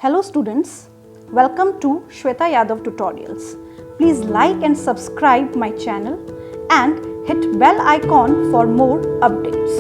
Hello students, welcome to Shweta Yadav Tutorials. Please like and subscribe my channel and hit bell icon for more updates.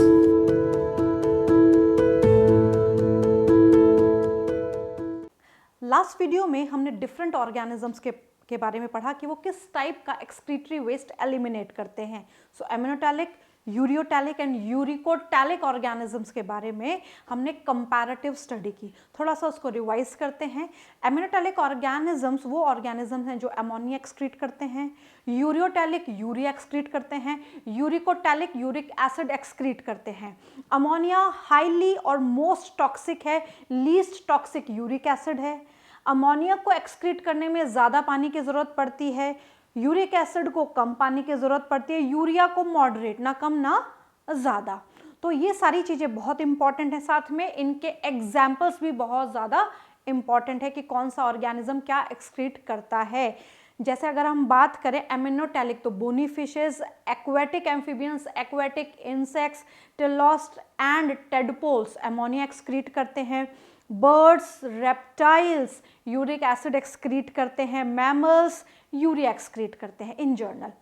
Last video में हमने different organisms के बारे में पढ़ा कि वो किस टाइप का एक्सक्रीटरी वेस्ट एलिमिनेट करते हैं. सो एमिनोटैलिक, यूरियोटैलिक एंड यूरिकोटैलिक ऑर्गेनिजम्स के बारे में हमने कंपैरेटिव स्टडी की. थोड़ा सा उसको रिवाइज करते हैं. एमिनोटैलिक ऑर्गेनिजम्स वो ऑर्गेनिजम्स हैं जो अमोनिया एक्सक्रीट करते हैं. यूरियोटैलिक यूरिया एक्सक्रीट करते हैं. यूरिकोटैलिक यूरिक एसिड एक्सक्रीट करते हैं. अमोनिया हाईली और मोस्ट टॉक्सिक है, लीस्ट टॉक्सिक यूरिक एसिड है. अमोनिया को एक्सक्रीट करने में ज़्यादा पानी की ज़रूरत पड़ती है. यूरिक एसिड को कम पानी की ज़रूरत पड़ती है. यूरिया को मॉडरेट, ना कम ना ज़्यादा. तो ये सारी चीज़ें बहुत इंपॉर्टेंट हैं. साथ में इनके एग्जाम्पल्स भी बहुत ज़्यादा इंपॉर्टेंट है कि कौन सा ऑर्गेनिज्म क्या एक्सक्रीट करता है. जैसे अगर हम बात करें एमिनोटैलिक, तो bony fishes, aquatic amphibians, aquatic insects, teleost and tadpoles ammonia excrete करते हैं. Birds, reptiles uric acid excrete करते हैं. मैमल्स यूरिया एक्सक्रीट करते हैं इन जनरल.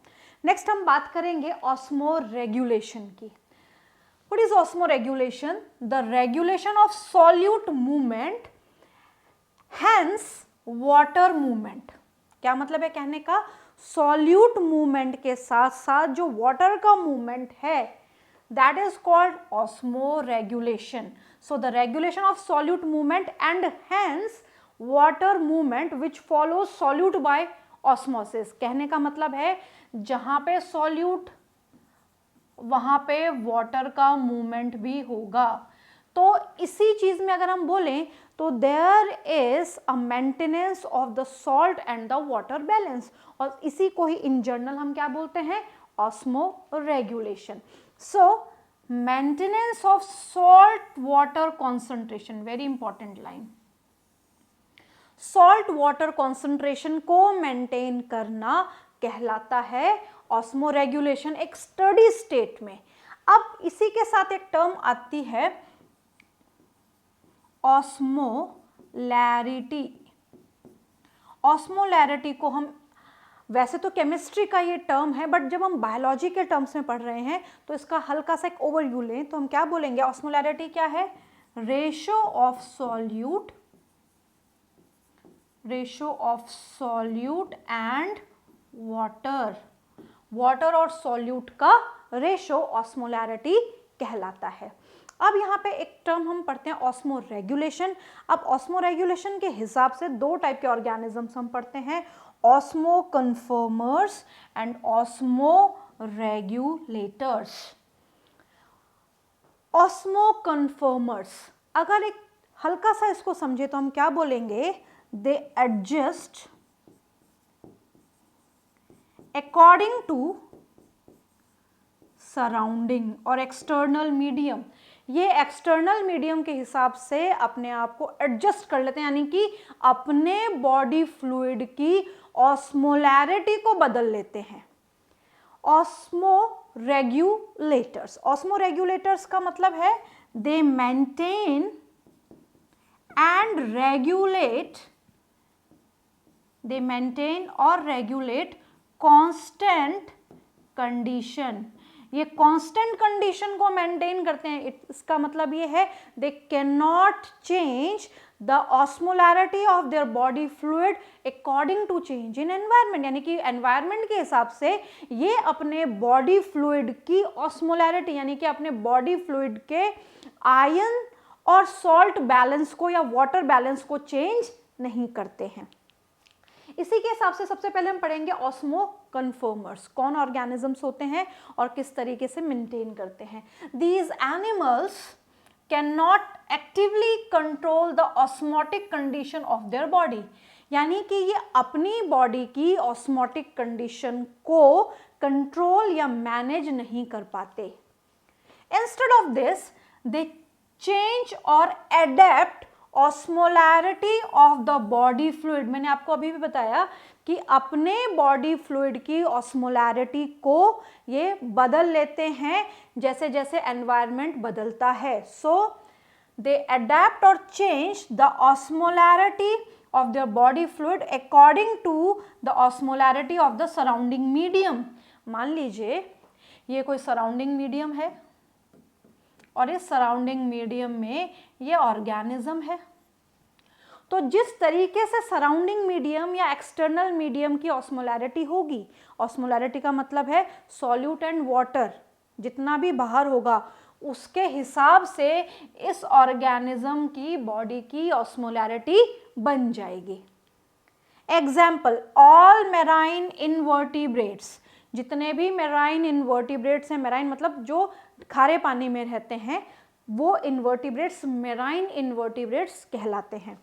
नेक्स्ट हम बात करेंगे ऑस्मोरेगुलेशन की. What is osmoregulation? The regulation of solute movement, hence water movement. क्या मतलब है कहने का? सॉल्यूट मूवमेंट के साथ साथ जो वाटर का मूवमेंट है, that is called osmoregulation. So the regulation of solute movement and hence water movement which follows solute by osmosis. कहने का मतलब है जहां पे solute वहां पे वाटर का मूवमेंट भी होगा. तो इसी चीज में अगर हम बोलें तो there is a maintenance of the salt and the water balance, और इसी को ही इन जनरल हम क्या बोलते हैं? Osmoregulation. So, maintenance of salt water concentration, very important line. Salt water concentration को maintain करना कहलाता है ऑस्मोरेगुलेशन एक स्टडी स्टेट में. अब इसी के साथ एक टर्म आती है ऑस्मोलैरिटी. ऑस्मोलैरिटी को हम, वैसे तो केमिस्ट्री का ये टर्म है, बट जब हम बायोलॉजी के टर्म्स में पढ़ रहे हैं तो इसका हल्का सा एक ओवरव्यू लें तो हम क्या बोलेंगे? ऑस्मोलैरिटी क्या है? Ratio of solute and water. Water और सॉल्यूट का रेशो ऑस्मोलैरिटी कहलाता है. अब यहाँ पे एक टर्म हम पढ़ते हैं ऑस्मोरेगुलेशन. अब ऑस्मोरेगुलेशन के हिसाब से दो टाइप के ऑर्गेनिजम्स हम पढ़ते हैं, osmoconformers and osmoregulators. Osmoconformers, अगर एक हल्का सा इसको समझे तो हम क्या बोलेंगे? They adjust according to surrounding और external medium. ये एक्सटर्नल मीडियम के हिसाब से अपने आप को एडजस्ट कर लेते हैं, यानी कि अपने बॉडी फ्लूइड की ऑस्मोलैरिटी को बदल लेते हैं. ऑस्मोरेगुलेटर्स का मतलब है दे मेंटेन और रेगुलेट कांस्टेंट कंडीशन. ये कांस्टेंट कंडीशन को मेंटेन करते हैं. इसका मतलब ये है they can not change the osmolarity of their body fluid according to change in environment, यानी कि एनवायरनमेंट के हिसाब से ये अपने बॉडी फ्लूइड की ऑस्मोलैरिटी, यानी कि अपने बॉडी फ्लूइड के आयन और सॉल्ट बैलेंस को या वाटर बैलेंस को चेंज नहीं करते हैं. इसी के हिसाब से सबसे पहले हम पढ़ेंगे ऑस्मोकन्फर्मर्स. कौन ऑर्गेनिजम्स होते हैं और किस तरीके से मेंटेन करते हैं. These animals can not actively control the osmotic condition of their body, यानी कि ये अपनी बॉडी की ऑस्मोटिक कंडीशन को कंट्रोल या मैनेज नहीं कर पाते. Instead of this they change और adapt osmolarity of the body fluid. मैंने आपको अभी भी बताया कि अपने बॉडी फ्लूइड की ऑस्मोलैरिटी को ये बदल लेते हैं जैसे जैसे एनवायरनमेंट बदलता है. सो they adapt or change the osmolarity of their body fluid according to the osmolarity of the surrounding medium. मान लीजिए ये कोई सराउंडिंग मीडियम है और इस सराउंडिंग मीडियम में ये ऑर्गेनिज्म है, तो जिस तरीके से सराउंडिंग मीडियम या एक्सटर्नल मीडियम की ऑस्मोलैरिटी होगी, ऑस्मोलैरिटी का मतलब है सॉल्यूट एंड वाटर, जितना भी बाहर होगा उसके हिसाब से इस ऑर्गेनिज्म की बॉडी की ऑस्मोलैरिटी बन जाएगी. एग्जाम्पल, ऑल मेराइन इनवर्टिब्रेट्स, जितने भी मेराइन इनवर्टिब्रेट्स हैं, मेराइन मतलब जो खारे पानी में रहते हैं, वो इनवर्टिब्रेट्स मेराइन इनवर्टिब्रेट्स कहलाते हैं.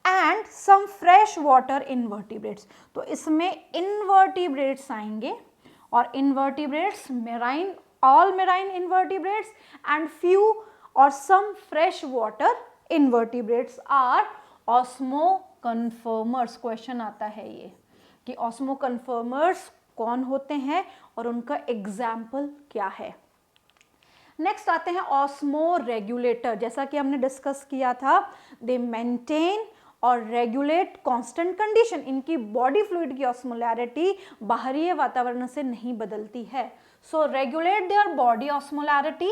And some fresh water invertebrates, तो इसमें इनवर्टिब्रेट्स आएंगे और invertebrates marine, all marine invertebrates and few or some fresh water invertebrates are osmoconformers. Question आता है ये कि osmoconformers कौन होते हैं और उनका एग्जाम्पल क्या है. नेक्स्ट आते हैं ऑस्मोरेगुलेटर. जैसा कि हमने डिस्कस किया था, दे मेंटेन और रेगुलेट कांस्टेंट कंडीशन. इनकी बॉडी फ्लूइड की ऑस्मोलैरिटी बाहरी वातावरण से नहीं बदलती है. So regulate their body osmolarity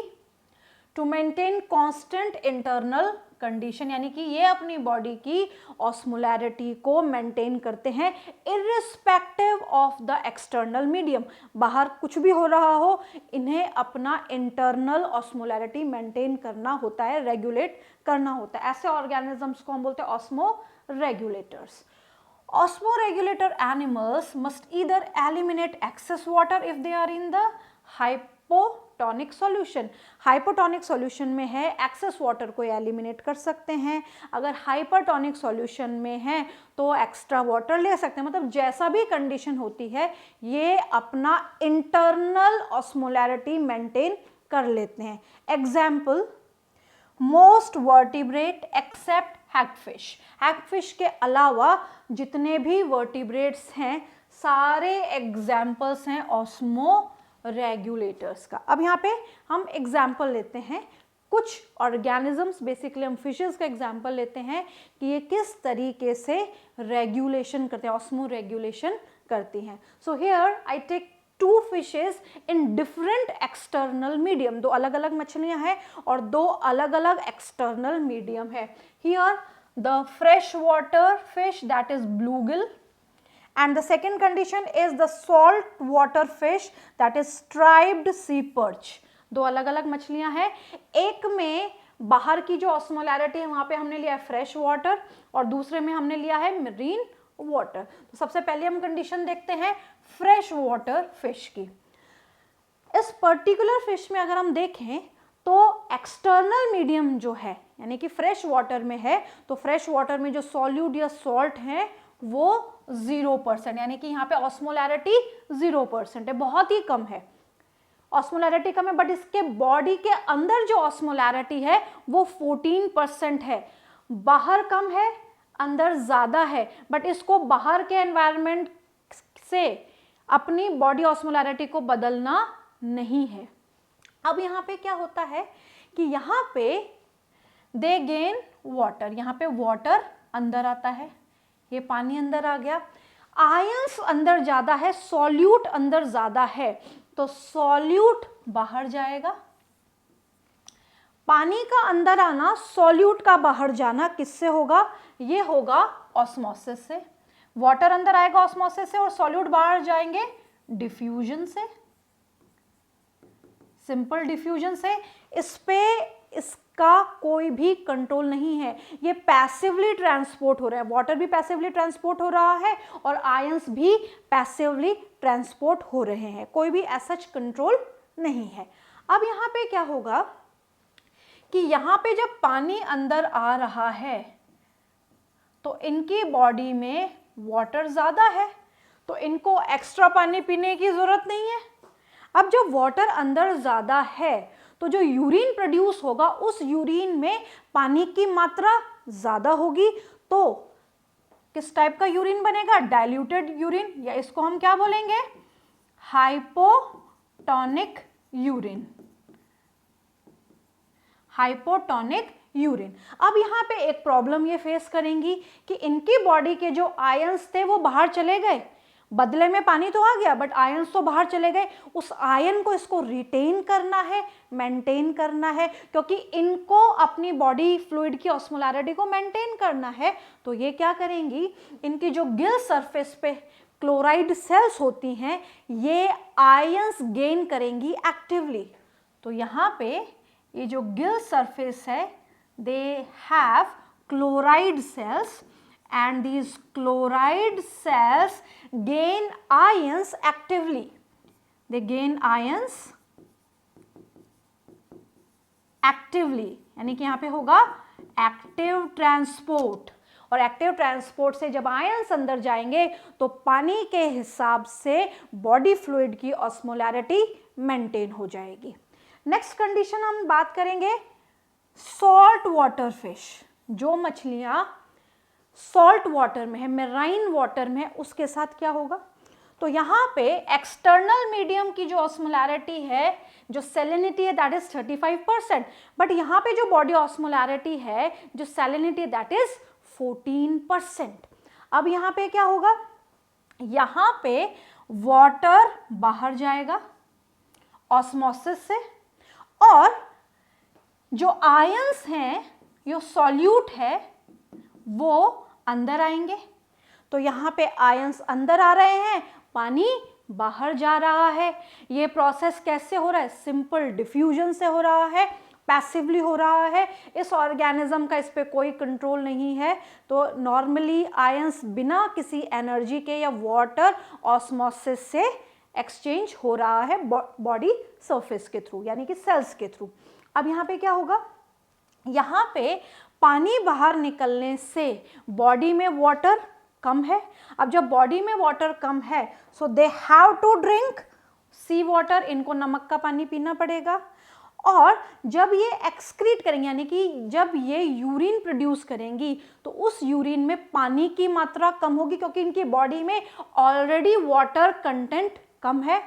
to maintain constant internal condition, यानी कि ये अपनी बॉडी की ऑस्मोलैरिटी को मेंटेन करते हैं irrespective of the external medium. बाहर कुछ भी हो रहा हो, इन्हें अपना इंटरनल ऑस्मोलैरिटी मेंटेन करना होता है, रेगुलेट करना होता है. ऐसे ऑर्गेनिजम्स को हम बोलते हैं ऑस्मोरेगुलेटर्स. Osmoregulator animals must either eliminate excess water if they are in the hypotonic solution. Hypotonic solution में है, excess water को eliminate कर सकते हैं. अगर hypertonic solution में है तो extra water ले सकते हैं. मतलब जैसा भी condition होती है, ये अपना internal osmolarity maintain कर लेते हैं. Example, most vertebrate except hagfish. Hagfish के अलावा जितने भी वर्टिब्रेट्स हैं, सारे एग्जाम्पल्स हैं ऑस्मो रेगुलेटर्स का. अब यहाँ पे हम एग्जाम्पल लेते हैं कुछ ऑर्गेनिजम्स, बेसिकली हम फिशेस का एग्जाम्पल लेते हैं कि ये किस तरीके से रेगुलेशन करते हैं, ऑस्मो रेगुलेशन करती हैं. So here I take two fishes in different external medium. दो अलग अलग मछलियां हैं और दो अलग अलग एक्सटर्नल मीडियम है. Here the fresh water fish, that is bluegill, and the second condition is the salt water fish, that is striped sea perch. दो अलग अलग मछलियां हैं. एक में बाहर की जो ऑस्मोलैरिटी है वहां पे हमने लिया है फ्रेश वाटर और दूसरे में हमने लिया है मरीन वाटर. तो सबसे पहले हम कंडीशन देखते हैं फ्रेश वाटर फिश की. इस पर्टिकुलर फिश में अगर हम देखें तो एक्सटर्नल मीडियम जो है, यानी कि फ्रेश वाटर में है, तो फ्रेश वाटर में जो सॉल्यूट या सॉल्ट है वो 0%, यानी कि यहाँ पे ऑस्मोलैरिटी 0% है, बहुत ही कम है, ऑस्मोलैरिटी कम है. बट इसके बॉडी के अंदर जो ऑस्मोलैरिटी है वो 14% है. बाहर कम है, अंदर ज़्यादा है, बट इसको बाहर के एनवायरनमेंट से अपनी बॉडी ऑस्मोलैरिटी को बदलना नहीं है. अब यहाँ पे क्या होता है कि यहाँ पे दे गेन वाटर, यहाँ पे वाटर अंदर आता है, ये पानी अंदर आ गया, आयंस अंदर ज़्यादा है, सॉल्यूट अंदर ज़्यादा है, तो सॉल्यूट बाहर जाएगा. पानी का अंदर आना, सॉल्यूट का बाहर जाना किससे होगा? ये होगा ऑस्मोसिस से. वाटर अंदर आएगा ऑस्मोसिस से और सॉल्यूट बाहर जाएंगे डिफ्यूजन से, सिंपल डिफ्यूजन से. इस पे इसका कोई भी कंट्रोल नहीं है, ये पैसिवली ट्रांसपोर्ट हो रहा है. वाटर भी पैसिवली ट्रांसपोर्ट हो रहा है और आयंस भी पैसिवली ट्रांसपोर्ट हो रहे हैं, कोई भी ऐसा कंट्रोल नहीं है. अब यहाँ पे क्या होगा कि यहाँ पे जब पानी अंदर आ रहा है तो इनकी बॉडी में वाटर ज़्यादा है, तो इनको एक्स्ट्रा पानी पीने की ज़रूरत नहीं है. अब जब वाटर अंदर ज़्यादा है तो जो यूरिन प्रोड्यूस होगा उस यूरिन में पानी की मात्रा ज़्यादा होगी, तो किस टाइप का यूरिन बनेगा? डाइल्यूटेड यूरिन, या इसको हम क्या बोलेंगे? Hypotonic urine. Hypotonic urine. अब यहाँ पे एक प्रॉब्लम ये फेस करेंगी कि इनकी बॉडी के जो आयंस थे वो बाहर चले गए, बदले में पानी तो आ गया बट आयंस तो बाहर चले गए। उस आयन को इसको रिटेन करना है, मेंटेन करना है, क्योंकि इनको अपनी बॉडी फ्लूइड की ऑस्मोलैरिटी को मेंटेन करना है। तो ये क्या करेंगी, इनकी जो गिल सरफेस पे क्लोराइड सेल्स होती हैं ये आयंस गेन करेंगी एक्टिवली। तो यहाँ पे ये जो गिल सरफेस है they have chloride cells and these chloride cells gain ions actively. They gain ions actively, यानी कि यहाँ पे होगा एक्टिव ट्रांसपोर्ट, और एक्टिव ट्रांसपोर्ट से जब आयंस अंदर जाएंगे तो पानी के हिसाब से बॉडी फ्लूइड की ऑस्मोलैरिटी मेंटेन हो जाएगी। नेक्स्ट कंडीशन हम बात करेंगे सॉल्ट वाटर फिश, जो मछलियाँ सॉल्ट वाटर में है, मेराइन वाटर में है, उसके साथ क्या होगा। तो यहाँ पे एक्सटर्नल मीडियम की जो ऑस्मोलैरिटी है, जो सैलिनिटी है दैट इज 35%, बट यहाँ पे जो बॉडी ऑस्मोलैरिटी है, जो सैलिनिटी दैट इज 14%। अब यहाँ पे क्या होगा, यहाँ पे वाटर बाहर जाएगा ऑस्मोसिस से, और जो आयंस हैं, जो सॉल्यूट है वो अंदर आएंगे। तो यहाँ पे आयंस अंदर आ रहे हैं, पानी बाहर जा रहा है। ये प्रोसेस कैसे हो रहा है, सिंपल डिफ्यूजन से हो रहा है, पैसिवली हो रहा है। इस ऑर्गेनिज्म का इस पे कोई कंट्रोल नहीं है। तो नॉर्मली आयंस बिना किसी एनर्जी के या वाटर ऑस्मोसिस से एक्सचेंज हो रहा है बॉडी सरफेस के थ्रू, यानी कि सेल्स के थ्रू। अब यहाँ पे क्या होगा, यहाँ पे पानी बाहर निकलने से बॉडी में वाटर कम है। अब जब बॉडी में वाटर कम है so they have to drink sea water, इनको नमक का पानी पीना पड़ेगा। और जब ये एक्सक्रीट करेंगे, यानी कि जब ये यूरिन प्रोड्यूस करेंगी तो उस यूरिन में पानी की मात्रा कम होगी, क्योंकि इनकी बॉडी में ऑलरेडी वाटर कंटेंट कम है।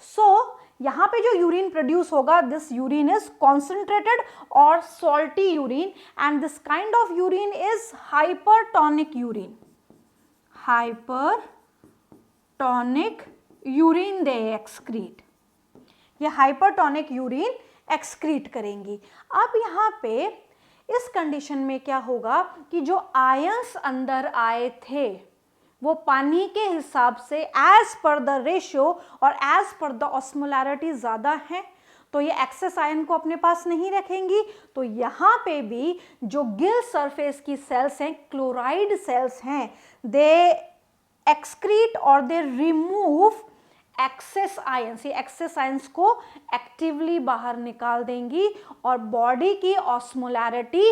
सो यहाँ पे जो यूरिन प्रोड्यूस होगा, दिस यूरिन इज कॉन्सेंट्रेटेड और salty urine, and this kind of urine is hypertonic urine. Hypertonic urine they excrete, ये हाइपरटोनिक यूरिन एक्सक्रीट करेंगी। अब यहाँ पे इस कंडीशन में क्या होगा कि जो आयंस अंदर आए थे वो पानी के हिसाब से एज पर द रेशियो और एज पर द ऑस्मोलैरिटी ज़्यादा है, तो ये एक्सेस आयन को अपने पास नहीं रखेंगी। तो यहाँ पे भी जो गिल सरफेस की सेल्स हैं, क्लोराइड सेल्स हैं, दे एक्सक्रीट और दे रिमूव एक्सेस आयंस। ये एक्सेस आयंस को एक्टिवली बाहर निकाल देंगी और बॉडी की ऑस्मोलैरिटी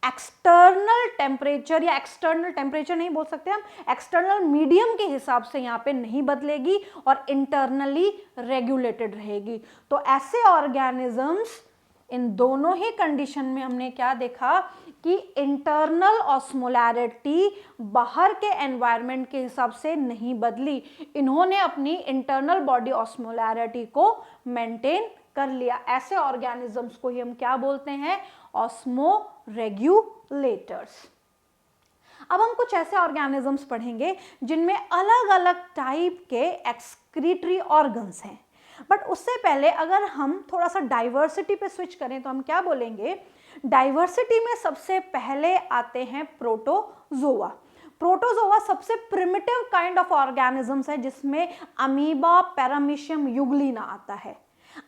एक्सटर्नल टेम्परेचर, या एक्सटर्नल टेम्परेचर नहीं बोल सकते हम, एक्सटर्नल मीडियम के हिसाब से यहाँ पे नहीं बदलेगी और इंटरनली रेगुलेटेड रहेगी। तो ऐसे ऑर्गेनिजम्स, इन दोनों ही कंडीशन में हमने क्या देखा कि इंटरनल ऑस्मोलैरिटी बाहर के एनवायरनमेंट के हिसाब से नहीं बदली, इन्होंने अपनी इंटरनल बॉडी ऑस्मोलैरिटी को मेंटेन कर लिया। ऐसे ऑर्गेनिजम्स को ही हम क्या बोलते हैं, ऑस्मो रेगुलेटर्स। अब हम कुछ ऐसे ऑर्गेनिजम्स पढ़ेंगे जिनमें अलग अलग टाइप के एक्सक्रीटरी ऑर्गन्स हैं। बट उससे पहले अगर हम थोड़ा सा डाइवर्सिटी पे स्विच करें तो हम क्या बोलेंगे, डाइवर्सिटी में सबसे पहले आते हैं प्रोटोजोआ। प्रोटोजोआ सबसे प्रिमिटिव काइंड ऑफ ऑर्गेनिजम्स है जिसमें अमीबा, पैरामीशियम यूग्लिना आता है।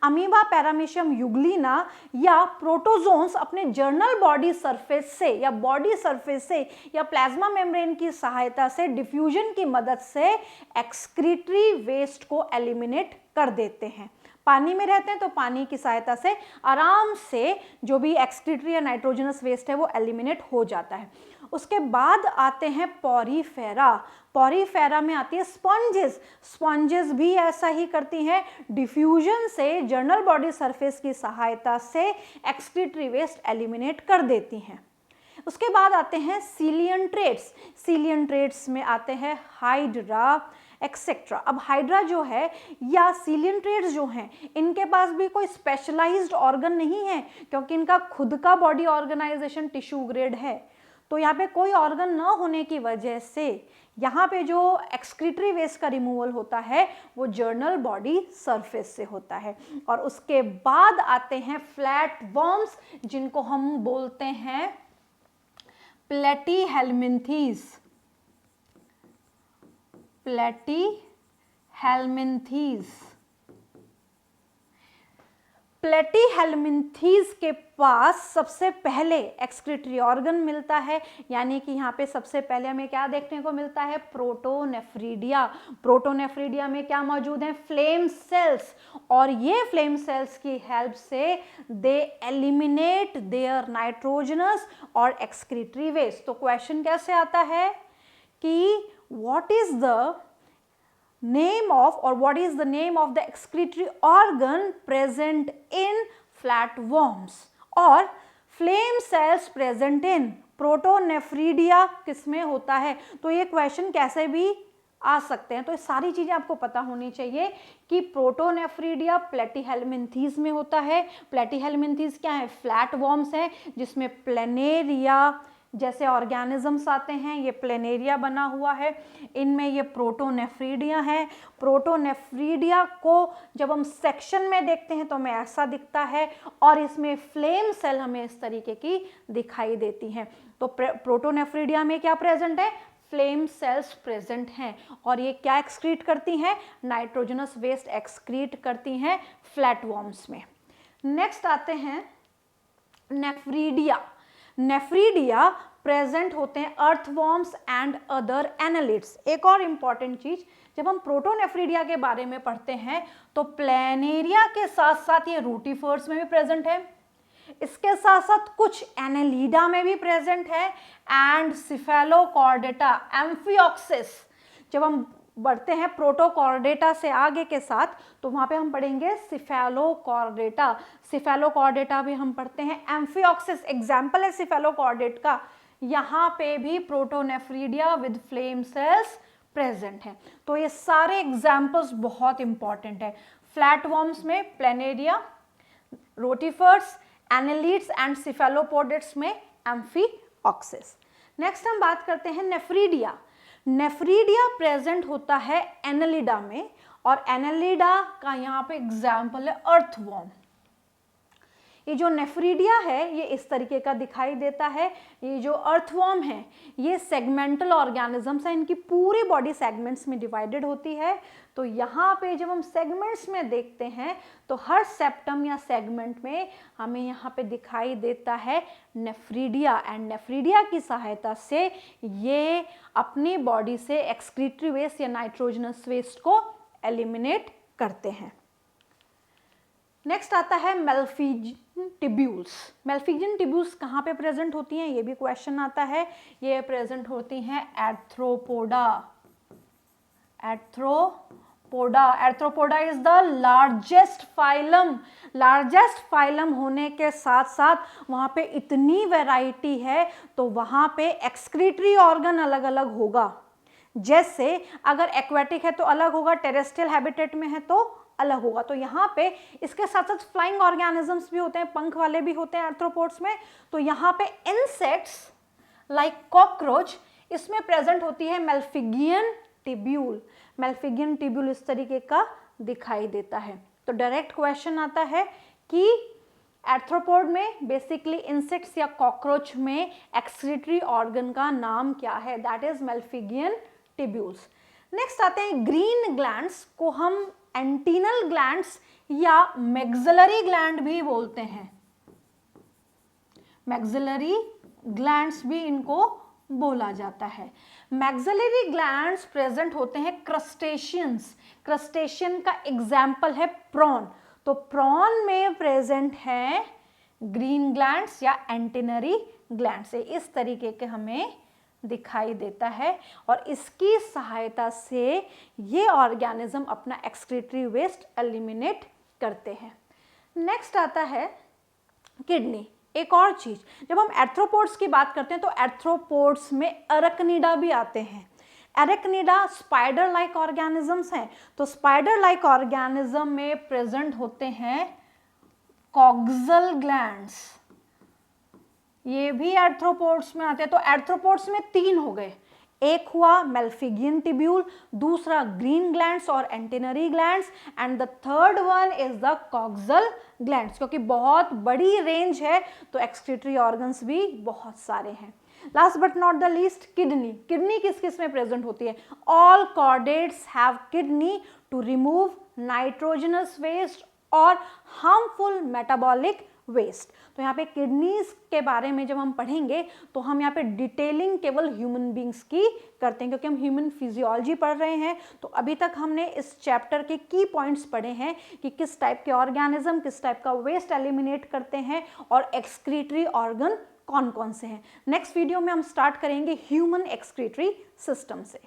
अमीबा, पैरामीशियम यूग्लिना या प्रोटोजोन्स अपने जर्नल बॉडी सरफेस से या बॉडी सरफेस से या प्लाज्मा मेम्ब्रेन की सहायता से डिफ्यूजन की मदद से एक्सक्रीटरी वेस्ट को एलिमिनेट कर देते हैं। पानी में रहते हैं तो पानी की सहायता से आराम से जो भी एक्सक्रीटरी या नाइट्रोजनस वेस्ट है वो एलिमिनेट हो जाता है। उसके बाद आते हैं पॉरीफेरा। पॉरीफेरा में आती है स्पॉन्जेस। स्पॉन्जेस भी ऐसा ही करती हैं, डिफ्यूजन से जर्नल बॉडी सरफेस की सहायता से एक्सक्रीटरी वेस्ट एलिमिनेट कर देती हैं। उसके बाद आते हैं सीलियंट्रेट्स। सीलियंट्रेट्स में आते हैं हाइड्रा, एक्सेट्रा। अब हाइड्रा जो है या सीलियंट्रेट्स जो हैं, इनके पास भी कोई स्पेशलाइज्ड ऑर्गन नहीं है, क्योंकि इनका खुद का बॉडी ऑर्गेनाइजेशन टिश्यू ग्रेड है। तो यहाँ पे कोई ऑर्गन ना होने की वजह से यहाँ पे जो एक्सक्रीटरी वेस्ट का रिमूवल होता है वो जर्नल बॉडी सरफेस से होता है। और उसके बाद आते हैं फ्लैट वर्म्स, जिनको हम बोलते हैं प्लेटीहेल्मिन्थीज। प्लेटीहेल्मिन्थीज प्लेटीहेल्मिन्थीज के पास सबसे पहले एक्सक्रीटरी ऑर्गन मिलता है, यानी कि यहाँ पे सबसे पहले हमें क्या देखने को मिलता है, प्रोटोनेफ्रीडिया। प्रोटोनेफ्रीडिया में क्या मौजूद है, फ्लेम सेल्स, और ये फ्लेम सेल्स की हेल्प से दे एलिमिनेट देयर नाइट्रोजनस और एक्सक्रीटरी वेस्ट। तो क्वेश्चन कैसे आता है कि what is the name of, or what is the name of the excretory organ present in flatworms, और flame cells present in protonephridia किसमें होता है। तो ये क्वेश्चन कैसे भी आ सकते हैं। तो ये सारी चीजें आपको पता होनी चाहिए कि प्रोटोनेफ्रीडिया प्लेटीहेल्मिन्थीज में होता है। प्लेटीहेल्मिन्थीज क्या है, फ्लैट वर्म्स है, जिसमें प्लेनेरिया जैसे ऑर्गेनिजम्स आते हैं। ये प्लेनेरिया बना हुआ है, इनमें ये प्रोटोनेफ्रीडिया है। प्रोटोनेफ्रीडिया को जब हम सेक्शन में देखते हैं तो हमें ऐसा दिखता है, और इसमें फ्लेम सेल हमें इस तरीके की दिखाई देती हैं। तो प्रोटोनेफ्रीडिया में क्या प्रेजेंट है, फ्लेम सेल्स प्रेजेंट हैं, और ये क्या एक्सक्रीट करती हैं, नाइट्रोजनस वेस्ट एक्सक्रीट करती हैं फ्लैटवर्म्स में। नेक्स्ट आते हैं नेफ्रीडिया। नेफ्रीडिया प्रेजेंट होते हैं अर्थवर्म्स एंड अदर एनालिड्स। एक और इंपॉर्टेंट चीज, जब हम प्रोटोनेफ्रीडिया के बारे में पढ़ते हैं तो प्लेनेरिया के साथ साथ ये रूटिफर्स में भी प्रेजेंट है, इसके साथ साथ कुछ एनालिडा में भी प्रेजेंट है, एंड सिफेलोकॉर्डेटा, एम्फिऑक्सिस। जब हम बढ़ते हैं प्रोटोकॉर्डेटा से आगे के साथ तो वहां पे हम पढ़ेंगे सिफेलोकॉर्डेटा। सिफेलोकॉर्डेटा भी हम पढ़ते हैं। एम्फिऑक्सिस एग्जाम्पल है सिफेलोकॉर्डेट का, यहाँ पे भी protonephridia with flame cells present है। तो ये सारे एग्जाम्पल्स बहुत इंपॉर्टेंट है। फ्लैटवर्म्स में प्लेनेरिया, रोटिफर्स, एनालिड्स एंड सिफेलोपोडेट्स में एम्फिऑक्सिस। नेक्स्ट हम बात करते हैं नेफ्रीडिया। नेफ्रीडिया प्रेजेंट होता है एनालिडा में, और एनालिडा का यहाँ पे एग्जाम्पल है अर्थवर्म। ये जो नेफ्रीडिया है ये इस तरीके का दिखाई देता है। ये जो अर्थवर्म है ये सेगमेंटल ऑर्गेनिजम्स हैं, इनकी पूरी बॉडी सेगमेंट्स में डिवाइडेड होती है। तो यहाँ पे जब हम सेगमेंट्स में देखते हैं तो हर सेप्टम या सेगमेंट में हमें यहाँ पे दिखाई देता है नेफ्रीडिया, एंड नेफ्रीडिया की सहायता से ये अपनी बॉडी से एक्सक्रीटरी वेस्ट या नाइट्रोजनस वेस्ट को एलिमिनेट करते हैं। नेक्स्ट आता है मेल्फिजियन टिब्यूल्स। मेल्फिजियन टिब्यूल्स कहाँ पे प्रेजेंट होती हैं, ये भी क्वेश्चन आता है। ये प्रेजेंट होती हैं Arthropoda. Arthropoda is the largest phylum. Largest phylum होने के साथ साथ वहाँ पे इतनी वैरायटी है तो वहाँ पे एक्सक्रीटरी ऑर्गन अलग अलग होगा। जैसे अगर एक्वेटिक है तो अलग होगा, टेरेस्ट्रियल हैबिटेट में है तो अलग होगा। तो यहाँ पे इसके साथ साथ फ्लाइंग ऑर्गेनिजम्स भी होते हैं, पंख वाले भी होते हैं आर्थ्रोपोड्स में। तो यहाँ पे इंसेक्ट्स लाइक कॉकरोच, इसमें प्रेजेंट होती है मेल्फिजियन टिब्यूल। मेल्फिजियन टिब्यूल इस तरीके का दिखाई देता है। तो डायरेक्ट क्वेश्चन आता है कि आर्थ्रोपोड में बेसिकली इंसेक्ट्स या कॉकरोच में एक्सक्रीटरी ऑर्गन का नाम क्या है, दैट इज मेल्फिजियन टिब्यूल्स। नेक्स्ट आते हैं ग्रीन ग्लैंड्स को हम एंटीनल ग्लैंड्स या मैक्सिलरी ग्लैंड भी बोलते हैं। मैक्सिलरी ग्लैंड्स भी इनको बोला जाता है। मैक्सिलरी ग्लैंड्स प्रेजेंट होते हैं क्रस्टेशियंस। क्रस्टेशियन का एग्जाम्पल है प्रॉन। तो प्रॉन में प्रेजेंट है ग्रीन ग्लैंड्स या एंटीनरी ग्लैंड्स। इस तरीके के हमें दिखाई देता है, और इसकी सहायता से ये ऑर्गेनिज्म अपना एक्सक्रीटरी वेस्ट एलिमिनेट करते हैं। नेक्स्ट आता है किडनी। एक और चीज, जब हम आर्थ्रोपोड्स की बात करते हैं तो आर्थ्रोपोड्स में अरकनिडा भी आते हैं। एरेक्निडा स्पाइडर लाइक ऑर्गेनिजम्स हैं, तो स्पाइडर लाइक ऑर्गेनिज्म में प्रेजेंट होते हैं कॉक्सल ग्लैंड्स, ये भी आर्थ्रोपोड्स में आते हैं। तो आर्थ्रोपोड्स में 3 हो गए, एक हुआ मेल्फिगियन टिब्यूल, दूसरा ग्रीन ग्लैंड्स और antennary glands, and the third one is the coxal glands. क्योंकि बहुत बड़ी रेंज है तो एक्सक्रीटरी ऑर्गन्स भी बहुत सारे हैं। Last but not the least, kidney. Kidney किस किस में प्रेजेंट होती है? All chordates have kidney to remove nitrogenous waste और हार्मफुल मेटाबॉलिक वेस्ट। तो यहाँ पे किडनीज के बारे में जब हम पढ़ेंगे तो हम यहाँ पे डिटेलिंग केवल ह्यूमन बींग्स की करते हैं, क्योंकि हम ह्यूमन फिजियोलॉजी पढ़ रहे हैं। तो अभी तक हमने इस चैप्टर के की पॉइंट्स पढ़े हैं कि किस टाइप के ऑर्गेनिज्म किस टाइप का वेस्ट एलिमिनेट करते हैं और एक्सक्रीटरी ऑर्गन कौन कौन से हैं। नेक्स्ट वीडियो में हम स्टार्ट करेंगे ह्यूमन एक्सक्रीटरी सिस्टम से।